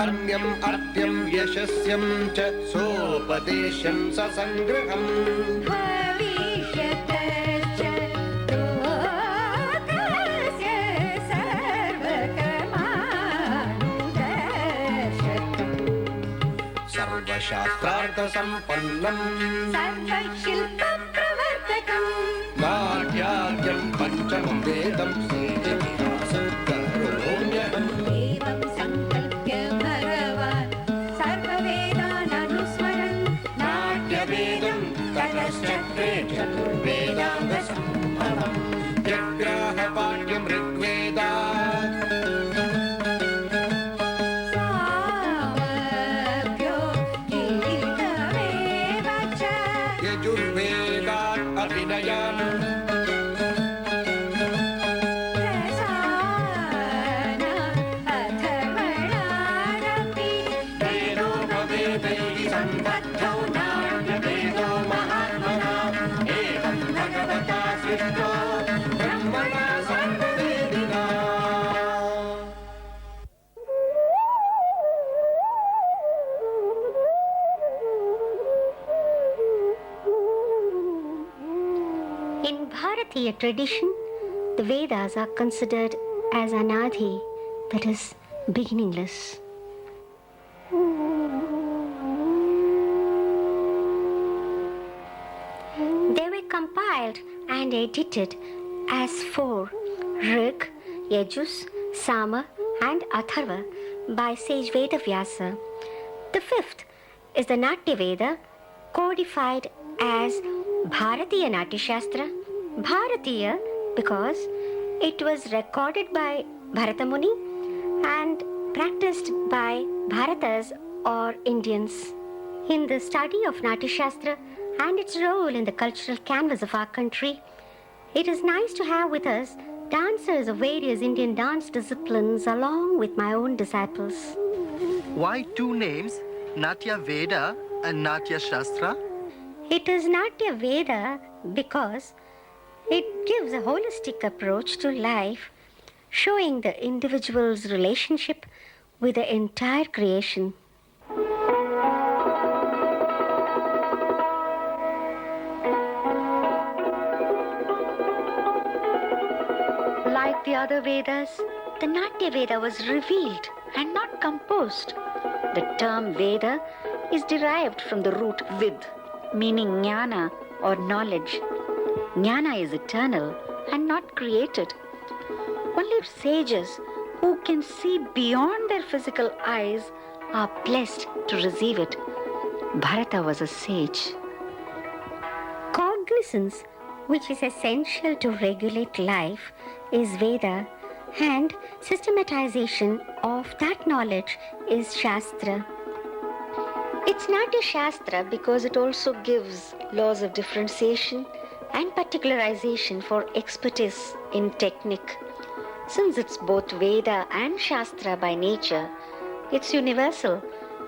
धर्म्यम् अर्ध्यं यशस्यं च सोपदेशं ससङ्ग्रहम् भविष्यतश्च लोकस्य सर्वकर्मानुदर्शकम् सर्वशास्त्रार्थसम्पन्नम् सर्वशिल्पप्रवर्तकम् नाट्याद्यं पञ्चमं वेदं सेजमिहासं करोम्यहम् एवं संकल्प्य भगवान् सर्ववेदान् अनुस्मरन् नाट्यवेदं ततश्चक्रे चतुर्वेदाङ्गसम्भवम् जग्राहपाठ्यं ऋग्वेदात् सामभ्यो गीतमेव च यजुर्वेदात् अभिनयान् रसान अथर्वणादपि वेदोपवेदैः सम्बद्धौ नाट्यवेदो महात्मना एवं भगवता सृष्टो ब्रह्मणा सर्ववेदिना In Bharatiya tradition, the Vedas are considered as anadhi, that is, beginningless. They were compiled and edited as four: Rig, Yajus, Sama, and Atharva by sage Vedavyasa. The fifth is the Natya Veda, codified as Bharatiya Natya Shastra. Bharatiya because it was recorded by Bharata Muni and practiced by Bharatas or Indians. In the study of Natya Shastra and its role in the cultural canvas of our country, it is nice to have with us dancers of various Indian dance disciplines along with my own disciples. Why two names, Natya Veda and Natya Shastra? It is Natya Veda because it gives a holistic approach to life, showing the individual's relationship with the entire creation. Like the other Vedas, the Natya Veda was revealed and not composed. The term Veda is derived from the root Vid, meaning jnana or knowledge. Jnana is eternal and not created. Only sages who can see beyond their physical eyes are blessed to receive it. Bharata was a sage. Cognizance, which is essential to regulate life, is Veda, and systematization of that knowledge is Shastra. It's Natya Shastra because it also gives laws of differentiation and particularization for expertise in technique. Since it's both Veda and Shastra by nature, it's universal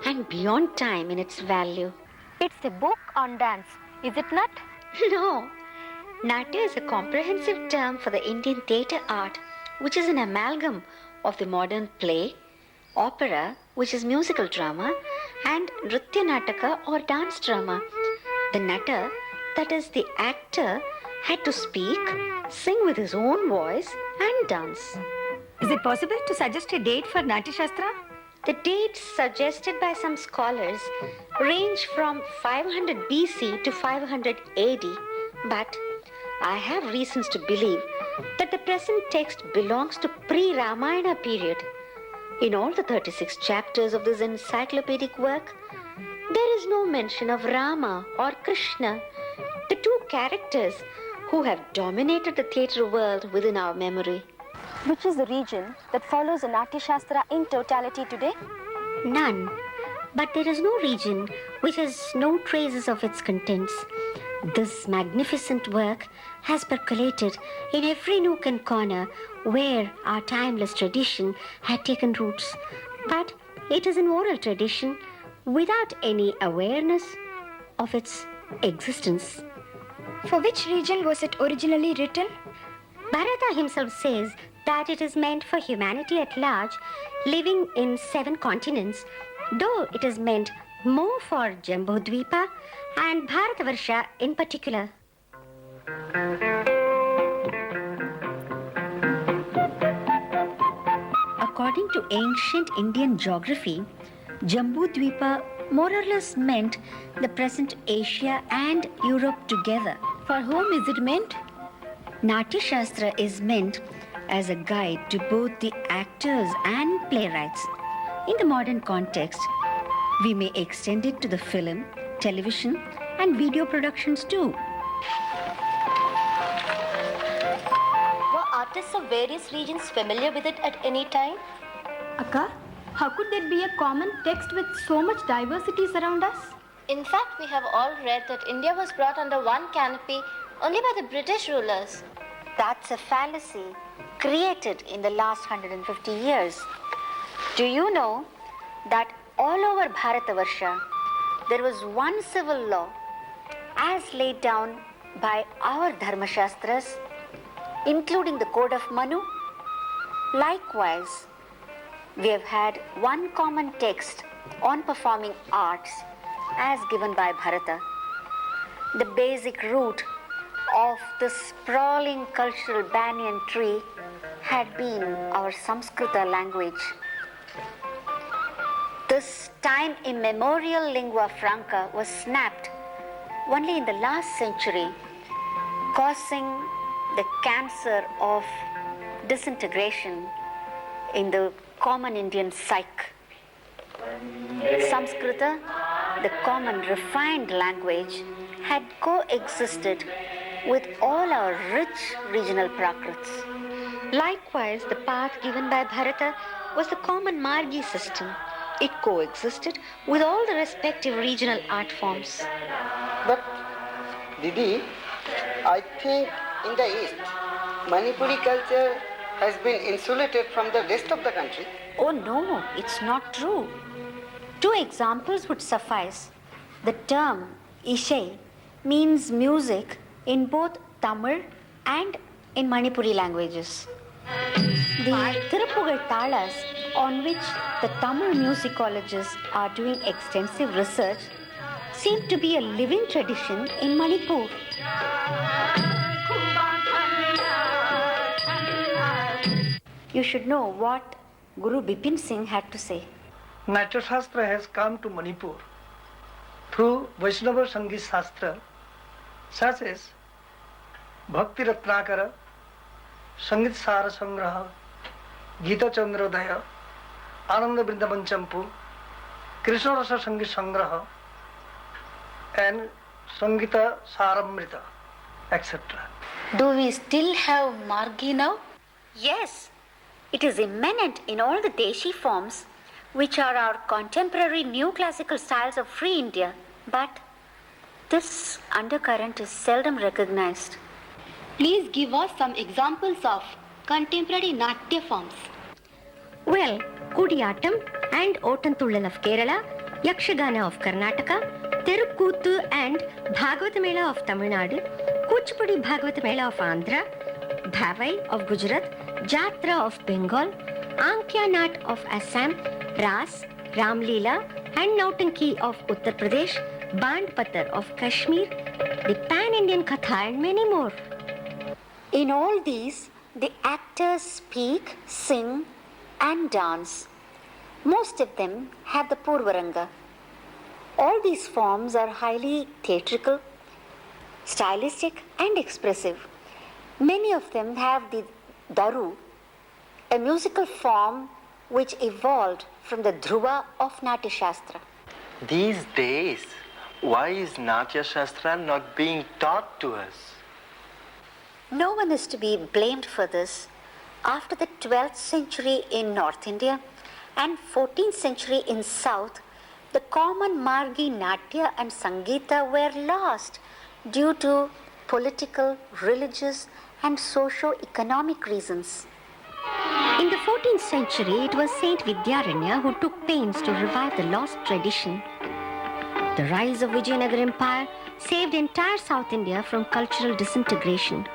and beyond time in its value. It's a book on dance, is it not? No. Natya is a comprehensive term for the Indian theatre art, which is an amalgam of the modern play, opera, which is musical drama, and Nritya Nataka or dance drama. The Nata, that is the actor, had to speak, sing with his own voice, and dance. Is it possible to suggest a date for Natya Shastra? The dates suggested by some scholars range from 500 BC to 500 AD, but I have reasons to believe that the present text belongs to pre-Ramayana period. In all the 36 chapters of this encyclopedic work, there is no mention of Rama or Krishna, the two characters who have dominated the theatre world within our memory. Which is the region that follows the Natya Shastra in totality today? None. But there is no region which has no traces of its contents. This magnificent work has percolated in every nook and corner where our timeless tradition had taken roots. But it is an oral tradition without any awareness of its existence. For which region was it originally written? Bharata himself says that it is meant for humanity at large, living in 7 continents, though it is meant more for Jambudvipa and Bharatavarsha in particular. According to ancient Indian geography, Jambudvipa more or less meant the present Asia and Europe together. For whom is it meant? Natya Shastra is meant as a guide to both the actors and playwrights. In the modern context, we may extend it to the film, television, and video productions too. Were artists of various regions familiar with it at any time? Akka, how could there be a common text with so much diversity around us? In fact, we have all read that India was brought under one canopy only by the British rulers. That's a fallacy created in the last 150 years. Do you know that all over Bharatavarsha, there was one civil law as laid down by our Dharma Shastras, including the Code of Manu? Likewise, we have had one common text on performing arts as given by Bharata. The basic root of the sprawling cultural banyan tree had been our Samskrita language. This time immemorial lingua franca was snapped only in the last century, causing the cancer of disintegration in the common Indian psyche. Samskrita, the common refined language, had coexisted with all our rich regional prakrits. Likewise, the path given by Bharata was the common Margi system. It coexisted with all the respective regional art forms. But, Didi, I think in the East, Manipuri culture has been insulated from the rest of the country. Oh no, it's not true. 2 examples would suffice. The term Ishai means music in both Tamil and in Manipuri languages. The Tiruppugal Talas, on which the Tamil musicologists are doing extensive research, seem to be a living tradition in Manipur. You should know what Guru Bipin Singh had to say. Natya Shastra has come to Manipur through Vaishnava Sangeet Shastra, such as Bhakti Ratnakara, Sangeet Sara Sangraha, Gita Chandrodaya, Ananda Vrindavan Champu, Krishna Rasa Sangeet Sangraha, and Sangeeta Saramrita, etc. Do we still have Margi now? Yes, it is immanent in all the Deshi forms, which are our contemporary new classical styles of free India. But this undercurrent is seldom recognized. Please give us some examples of contemporary Natya forms. Well, Kudiyattam and Ottantullal of Kerala, Yakshagana of Karnataka, Tirukuttu and Bhagavata Mela of Tamil Nadu, Kuchipudi Bhagavata Mela of Andhra, Bhavai of Gujarat, Jatra of Bengal, Ankya Nat of Assam, Ras, Ramleela and Nautanki of Uttar Pradesh, Bandpatar of Kashmir, the Pan-Indian Katha and many more. In all these, the actors speak, sing and dance. Most of them have the Purvaranga. All these forms are highly theatrical, stylistic and expressive. Many of them have the Daru, a musical form which evolved from the Dhruva of Natya Shastra. These days, why is Natya Shastra not being taught to us? No one is to be blamed for this. After the 12th century in North India and 14th century in South, the common Margi Natya and Sangeeta were lost due to political, religious and socio-economic reasons. In the 14th century, it was Saint Vidyaranya who took pains to revive the lost tradition. The rise of Vijayanagar Empire saved entire South India from cultural disintegration.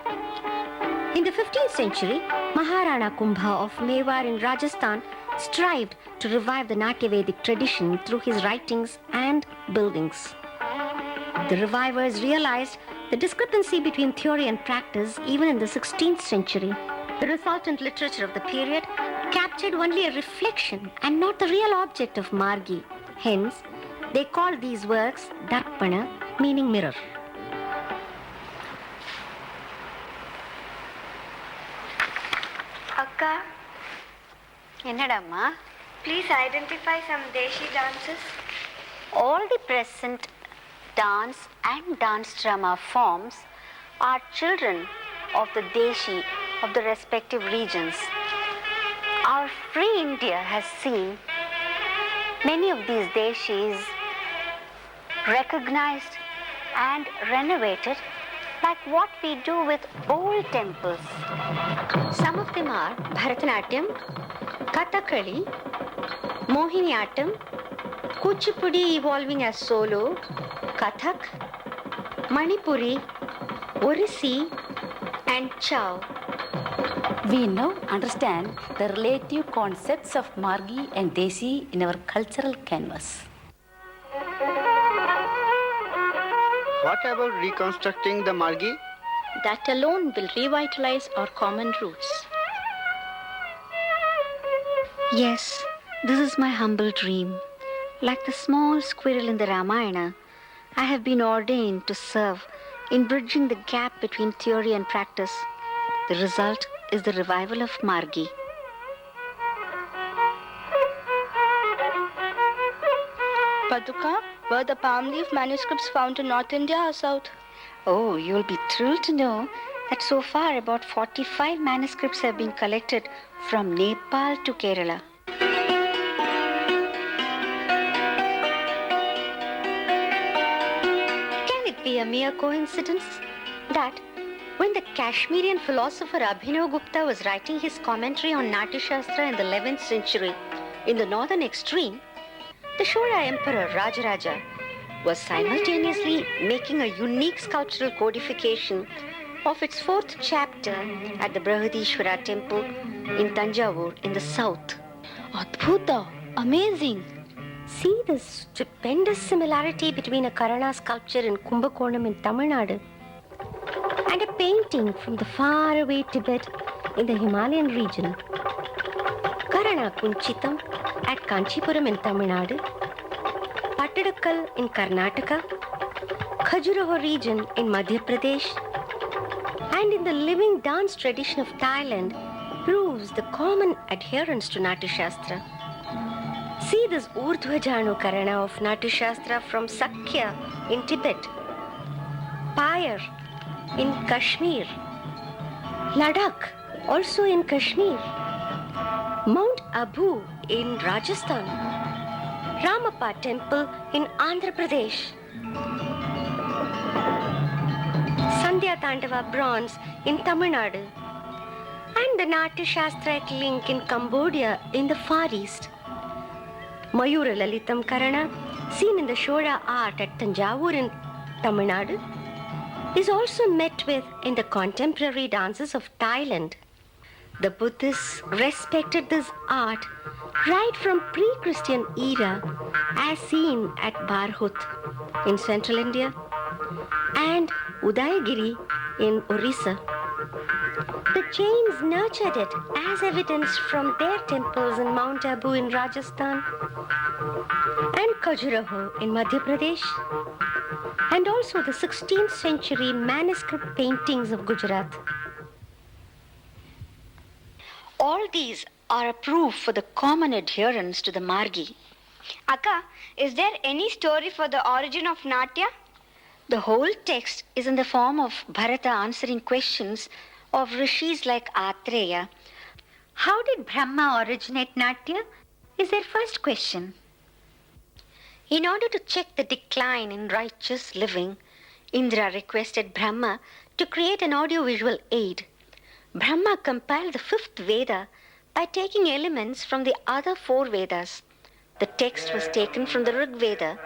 In the 15th century, Maharana Kumbha of Mewar in Rajasthan strived to revive the Natyavedic tradition through his writings and buildings. The revivers realized the discrepancy between theory and practice even in the 16th century. The resultant literature of the period captured only a reflection and not the real object of Margi. Hence, they called these works Darpana, meaning mirror. Akka, Ennadamma? Please identify some Deshi dances. All the present dance and dance drama forms are children of the Deshi of the respective regions. Our free India has seen many of these Deshis recognized and renovated like what we do with old temples. Some of them are Bharatanatyam, Kathakali, Mohiniyattam, Kuchipudi evolving as solo, Kathak, Manipuri, Orisi, and Chow. We now understand the relative concepts of Margi and Desi in our cultural canvas. What about reconstructing the Margi? That alone will revitalize our common roots. Yes, this is my humble dream. Like the small squirrel in the Ramayana, I have been ordained to serve in bridging the gap between theory and practice. The result is the revival of Margi. Paduka, were the palm leaf manuscripts found in North India or South? Oh, you'll be thrilled to know that so far about 45 manuscripts have been collected from Nepal to Kerala. Can it be a mere coincidence that when the Kashmirian philosopher Abhinav Gupta was writing his commentary on Natya Shastra in the 11th century in the northern extreme, the Shora Emperor Rajaraja was simultaneously making a unique sculptural codification of its 4th chapter at the Brihadishwara temple in Tanjavur in the south. Adbhuta, amazing. See the stupendous similarity between a Karana sculpture in Kumbakonam in Tamil Nadu and a painting from the faraway Tibet in the Himalayan region. Karana Kunchitam at Kanchipuram in Tamil Nadu, Pattadakkal in Karnataka, Khajuraho region in Madhya Pradesh, and in the living dance tradition of Thailand proves the common adherence to Natya Shastra. See this Urdhvajanu Karana of Natya Shastra from Sakya in Tibet, Pyre in Kashmir, Ladakh also in Kashmir, Mount Abu in Rajasthan, Ramappa temple in Andhra Pradesh, Sandhya Tandava bronze in Tamil Nadu, and the Natya Shastraic link in Cambodia in the Far East. Mayura Lalitam Karana, seen in the Shora art at Tanjavur in Tamil Nadu, is also met with in the contemporary dances of Thailand. The Buddhists respected this art right from pre-Christian era as seen at Barhut in central India and Udayagiri in Orissa. The Jains nurtured it as evidenced from their temples in Mount Abu in Rajasthan and Khajuraho in Madhya Pradesh, and also the 16th century manuscript paintings of Gujarat. All these are a proof for the common adherence to the Margi. Akka, is there any story for the origin of Natya? The whole text is in the form of Bharata answering questions of rishis like Atreya. How did Brahma originate Natya? Is their first question. In order to check the decline in righteous living, Indra requested Brahma to create an audiovisual aid. Brahma compiled the 5th Veda by taking elements from the other 4 Vedas. The text was taken from the Rig Veda,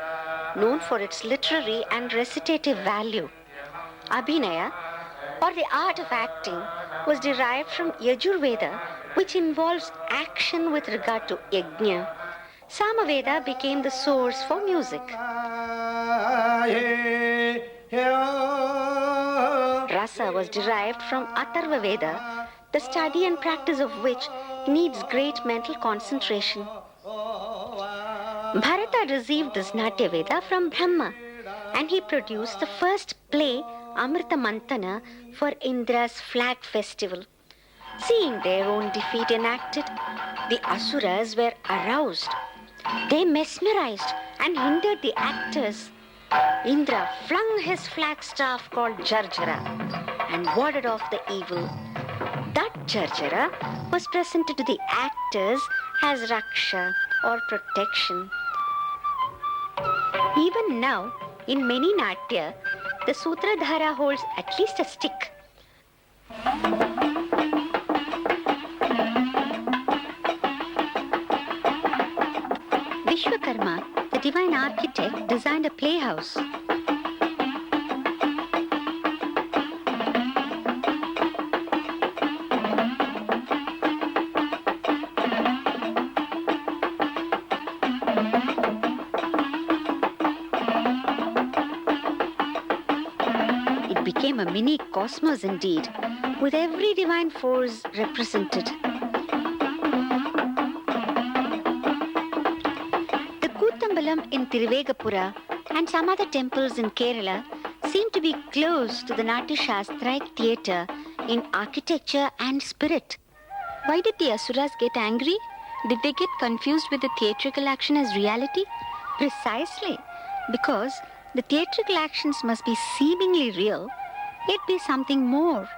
known for its literary and recitative value. Abhinaya, or the art of acting, was derived from Yajurveda, which involves action with regard to yajna. Samaveda became the source for music. Rasa was derived from Atharva Veda, the study and practice of which needs great mental concentration. Bharata received this Natya Veda from Brahma, and he produced the first play, Amrita Mantana, for Indra's flag festival. Seeing their own defeat enacted, the Asuras were aroused. They mesmerized and hindered the actors. Indra flung his flagstaff called Jarjara and warded off the evil. That Jarjara was presented to the actors as Raksha or protection. Even now, in many Natya, the Sutradhara holds at least a stick. Vishwakarma, the divine architect, designed a playhouse. It became a mini cosmos indeed, with every divine force represented. In Tiruvegapura and some other temples in Kerala seem to be close to the Natya Shastraic theatre in architecture and spirit. Why did the Asuras get angry? Did they get confused with the theatrical action as reality? Precisely, because the theatrical actions must be seemingly real, yet be something more.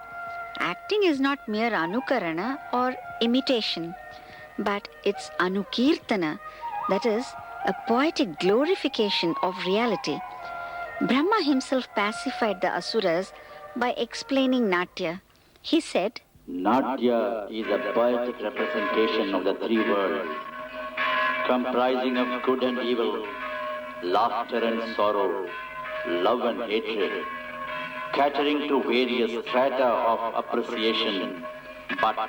Acting is not mere anukarana or imitation, but it's anukirtana, that is, a poetic glorification of reality. Brahma himself pacified the Asuras by explaining Natya. He said, Natya is a poetic representation of the three worlds, comprising of good and evil, laughter and sorrow, love and hatred, catering to various strata of appreciation, but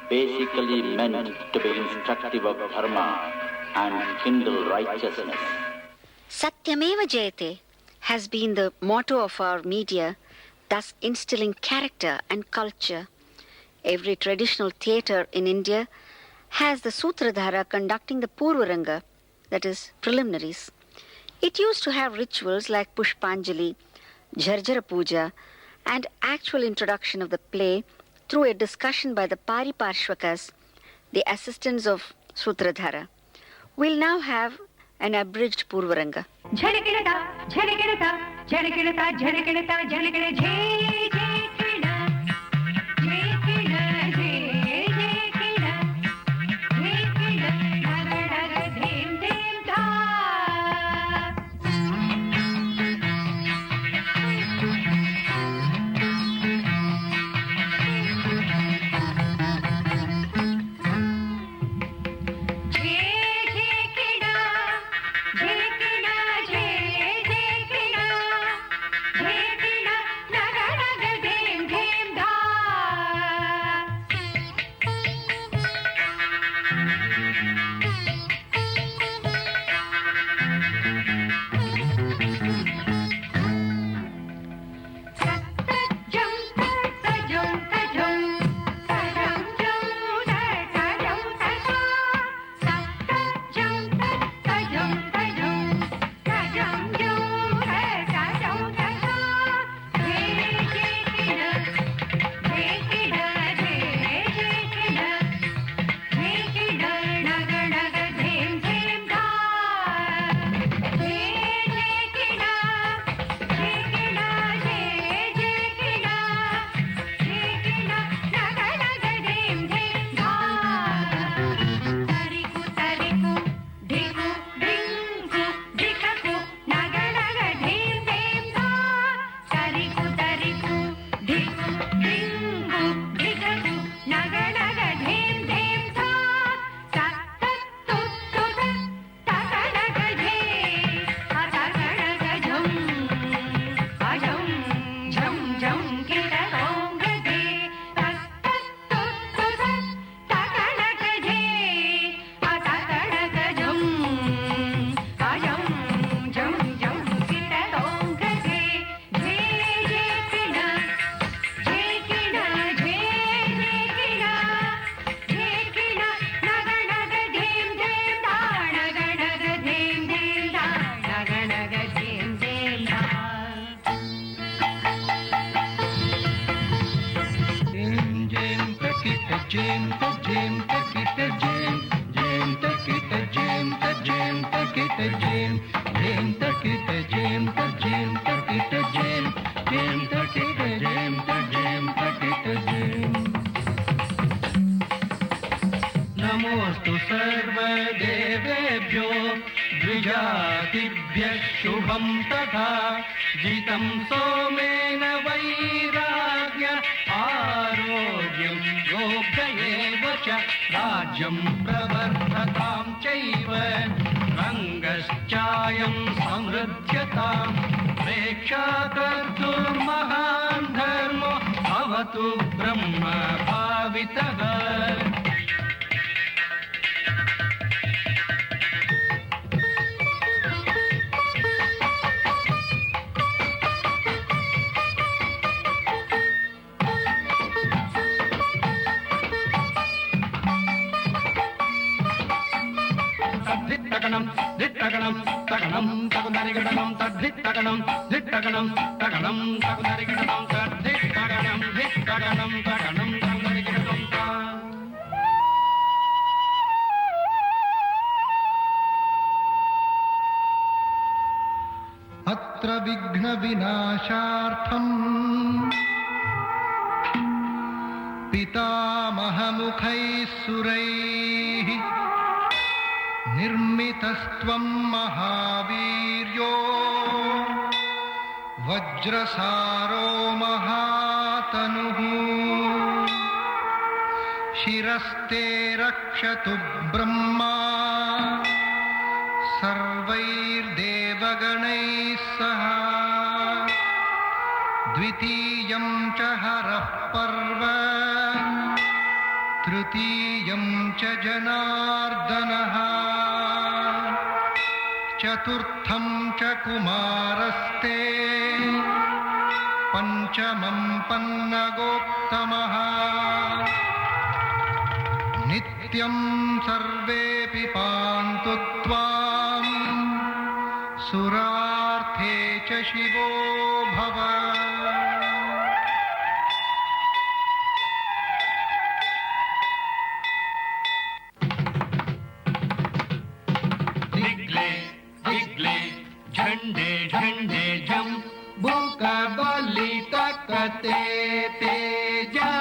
basically meant to be instructive of dharma and kindle righteousness. Satyameva Jayate has been the motto of our media, thus instilling character and culture. Every traditional theatre in India has the Sutradhara conducting the Purvaranga, that is, preliminaries. It used to have rituals like Pushpanjali, Jarjara Puja, and actual introduction of the play through a discussion by the Pariparshvakas, the assistants of Sutradhara. We'll now have an abridged Purvaranga. Jhanakirata, jhanakirata, jhanakirata, jhanakirata, jhanakirata, jay, jay, kida, jay, kida, jay, jay, kida, jay, kida, daga, daga, dhim, dhim, da. Jai Kida, Jai Kida, Jai Kida, Jai Kida, नमोस्तु सर्वदेवेभ्यो द्विजातिभ्यः शुभं तथा जितं सोमेन वैराग्य आरोग्यं योग्यैव च राज्यं प्रवर्धतां चैव रङ्गश्चायं समृद्ध्यतां प्रेक्षाकर्तुर्महान् धर्मो भवतु ब्रह्म भावितः धिट्टगणं तगणं तगुदरिगणं तद्धिट्टगणं धिट्टगणं तगणं तगुदरिगणं तद्धिट्टगणं धिट्टगणं तगणं तगुदरिगणं अत्र विघ्न विनाशार्थम् पितामहमुखैः सुरैः निर्मितस्त्वं महावीर्यो वज्रसारो महातनुः शिरस्ते रक्षतु ब्रह्मा सर्वैर्देवगणैः सह द्वितीयं च हरः पर्व तृतीयं च जनार्दनः चतुर्थं च कुमारस्ते पंचमं पन्नगोत्तमः नित्यं सर्वेऽपि पान्तु त्वां सुरार्थे च शिवो भव झंडे झंडे जम बुका बलि तकते तेजा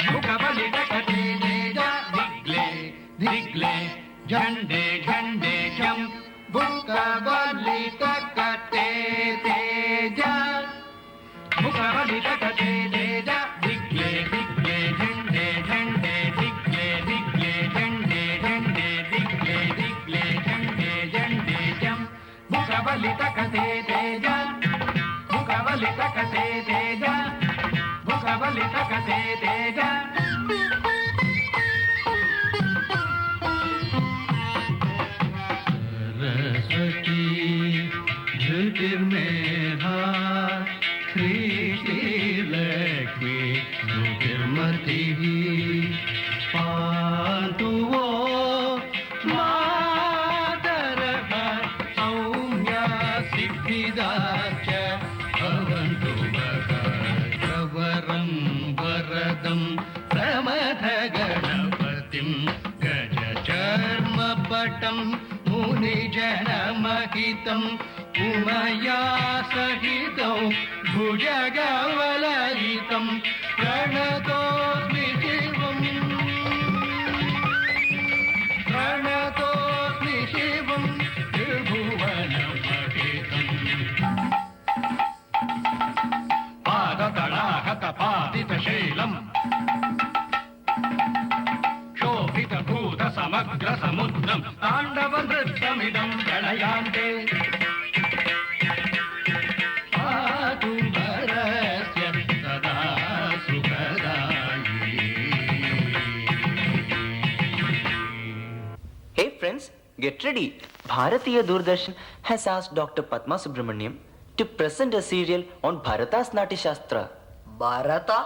बुका बलि तकते तेजा दिग्ले दिग्ले झंडे झंडे जम बुका बलि तकते तेजा बुका बलि तकते तेजा दिग्ले दिग्ले झंडे झंडे दिग्ले दिग्ले झंडे झंडे दिग्ले दिग्ले झंडे झंडे जम बुकबलि तकते तेजा बुकबलि तकते तेजा बुकबलि तकते तेजा सरस्वती ज्योतिर्मेधा श्री श्रीलक्ष्मी ज्योतिर्मतिः पान्तु वो सिद्धिदाच भवन्तु भगवरं वरदं प्रमथगणपतिं गजचर्मपटं मुनिजनमहितं उमया सहितौ भुजगवलयितं प्रणतोऽस्मि शिवं प्रणतोऽस्मि शिवं त्रिभुवनं पादितशैलम् शोभितभूतसमग्रसमुद्रं ताण्डवनृत्यमिदं प्रणयान्ते पातु वरस्य सदा सुखदायी. Hey friends, get ready. Bharatiya Doordarshan has asked Dr. Padma Subramaniam to present a serial on Bharata's Natya Shastra. Bharata?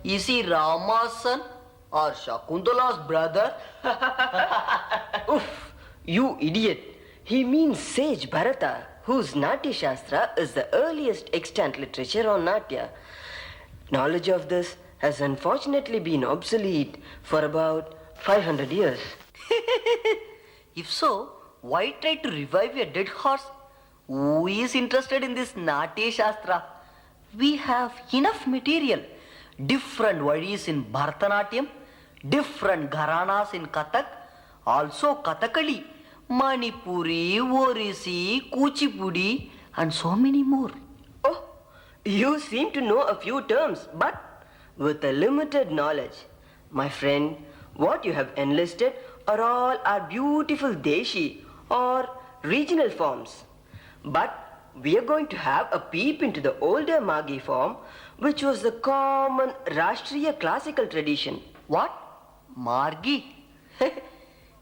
Is he Rama's son or Shakuntala's brother? Oof, you idiot. He means sage Bharata, whose Natya Shastra is the earliest extant literature on Natya. Knowledge of this has unfortunately been obsolete for about 500 years. If so, why try to revive a dead horse? Who is interested in this Natya Shastra? We have enough material. Different varieties in Bharatanatyam, different gharanas in Kathak, also Kathakali, Manipuri, Orisi, Kuchipudi, and so many more. Oh, you seem to know a few terms, but with a limited knowledge. My friend, what you have enlisted are all our beautiful Deshi or regional forms. But we are going to have a peep into the older Maghi form, which was the common Rashtriya classical tradition. What? Margi?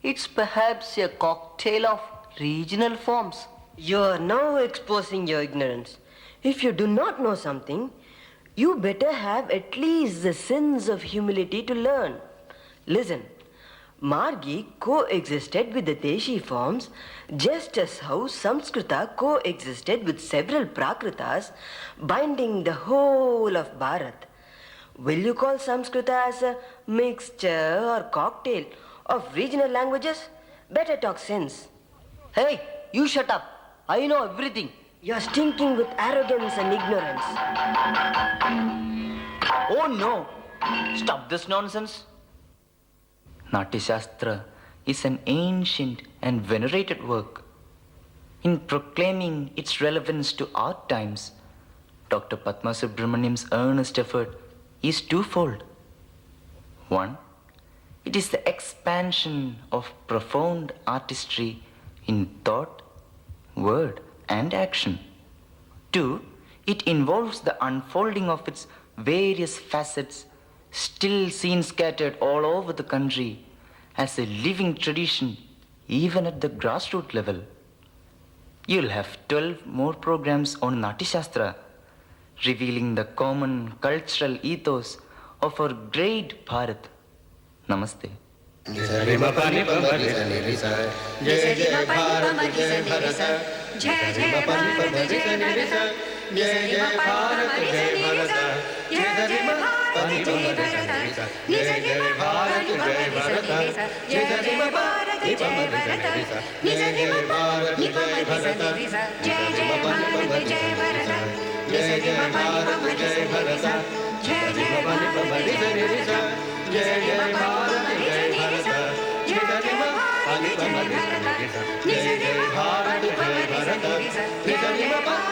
It's perhaps a cocktail of regional forms. You are now exposing your ignorance. If you do not know something, you better have at least the sense of humility to learn. Listen, Margi coexisted with the Deshi forms just as how Samskrita coexisted with several Prakritas, binding the whole of Bharat. Will you call Samskrita as a mixture or cocktail of regional languages? Better talk sense. Hey, you shut up. I know everything. You're stinking with arrogance and ignorance. Oh no! Stop this nonsense. Natya Shastra is an ancient and venerated work. In proclaiming its relevance to our times, Dr. Padma Subramaniam's earnest effort is twofold. One, it is the expansion of profound artistry in thought, word, and action. Two, it involves the unfolding of its various facets, still seen scattered all over the country, as a living tradition, even at the grassroots level. You'll have 12 more programs on Natya Shastra, revealing the common cultural ethos of our great Bharat. Namaste. Jai Jai Bharat, Jai Bharat, Jai Bharat, Jai Jai Bharat, Jai Bharat, Jai Jai Bharat, Jai Bharat, Jai Jai Bharat, Jai Bharat, Jai Jai Bharat, Jai Bharat, Jai Jai Bharat, Jai Bharat, Jai Jai Bharat, Jai Bharat, Jai Jai Bharat, Jai Bharat, Jai Jai Bharat, Jai Bharat, Jai Jai Bharat, Jai Bharat, Jai Jai Bharat, Jai Bharat, Jai Jai Bharat, Jai Bharat, Jai Jai Bharat, Jai Bharat, Jai Jai Bharat, Jai Jai Bharat, Jai Jai Bharat,